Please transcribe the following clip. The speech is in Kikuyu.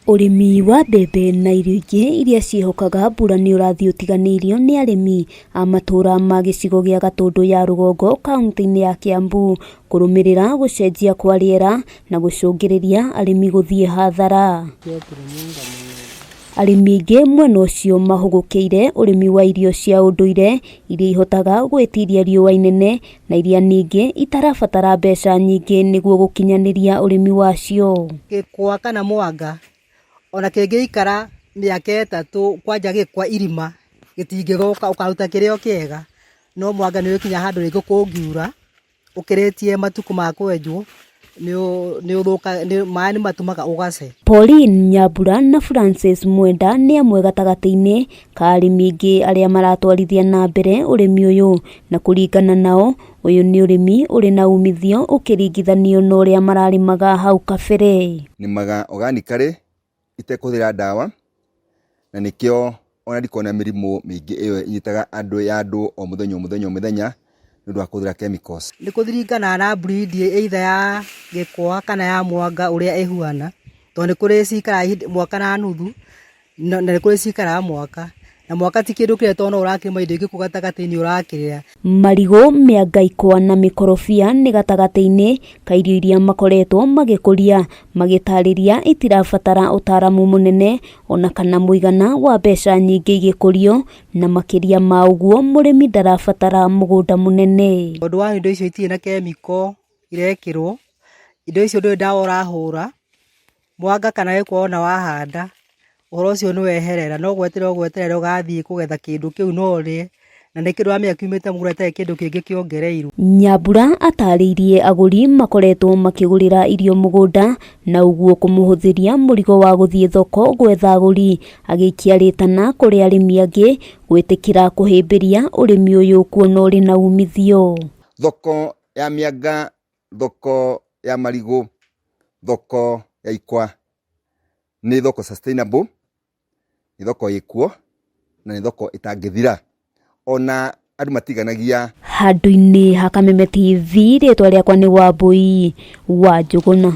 Ũrĩmi wa mbembe na irio ingĩ iria ciĩhokaga mbura nĩ ũrathiĩ ũtiganĩirio nĩ arĩmi a matũũra ma gĩcigo gĩa Gatũndũ ya rũgongo kaunti-inĩ ya Kiambu kũrũmĩrĩra gũcenjia kwa rĩera na gũcũngĩrĩria arĩmi gũthiĩ hathara. Arĩmi aingĩ mwena ũcio mahũgũkĩire ũrĩmi wa irio cia ũndũire iria ihotaga gwĩtiria riũa inene na iria ningĩ itarabatara mbeca nyingĩ nĩguo gũkinyanĩria ũrĩmi wacio. Gĩkwa kana mwanga ona kĩngĩikara mĩaka 3 kwanja gĩkwa irima gĩtingĩgoka ũkaruta kĩrĩa kĩega, no mwanga nĩ ũkinya handũ rĩngĩ kũngiura ũkĩrĩtie matuko ma kwenjwo maĩ nĩ matumaga ũgace. Pauline Nyambura na Francis Mwenda nĩ amwe gatagatĩ-inĩ ka arĩmi aingĩ arĩa maratwarithia na mbere ũrĩmi ũyũ, na kũringana nao ũyũ nĩ ũrĩmi ũrĩ na umithio ũkĩringithanio na ũrĩa mararĩmaga hau kabere. Nĩmaga organically itekũhũthĩra ndawa, na nĩkĩo ona ndikona mĩrimũ mĩingĩ ĩyo inyitaga andũ o mũthenya nĩ ũndũ wa kũhũthĩra chemicals. Nĩ kũririkana na breed either ya gĩkwa kana ya mwanga ũrĩa ĩhuana, tondũ nĩ kũrĩ cikara mwaka na nuthu na nĩ kũrĩ cikara mwaka, na mwaka ti kĩndũ kĩrĩa tondũ ũrakĩrĩma indo ingĩ gatagatĩ-inĩ ũrakĩrĩa. Marigũ, mĩanga, ikwa na mĩkorobia nĩ gatagatĩ-inĩ ka irio iria makoretwo magĩkũria, magĩtarĩria itirabatara ũtaaramu mũnene ona kana mũigana wa mbeca nyingĩ igĩkũrio, na makĩria ma ũguo mũrĩmi ndarabatara mũgũnda mũnene. Tondũ wa indo icio itirĩ na chemical irekĩrwo, indo icio ndũrĩ ndawa ũrahũra, mwanga kana gĩkwa ona wahanda ũhoro ũcio nĩ weherera, no gweterera ũgathiĩ kũgetha kĩndũ kĩu no ũrĩe, na nĩ kĩndũ wamenya kiumĩte mũgũnda gĩtarĩ kĩndũ kĩngĩ kĩongereirwo. Nyambura atarĩirie agũri makoretwo makĩgũrĩra irio mũgũnda na ũguo kũmũhũthĩria mũrigo wa gũthiĩ thoko gwetha agũri, agĩikia rĩtana kũrĩ arĩmi angĩ gwĩtĩkĩra kũhĩmbĩria ũrĩmi ũyũ kuona ũrĩ na umithio. Thoko ya mĩanga, thoko ya marigũ, thoko ya ikwa nĩ thoko sustainable, nĩ thoko ĩkuo na nĩ thoko ĩtangĩthira, ona andũ matiganagia. Handũ-inĩ ha Kameme TV, rĩtwa rĩakwa nĩ Wambui wa Njũgũna.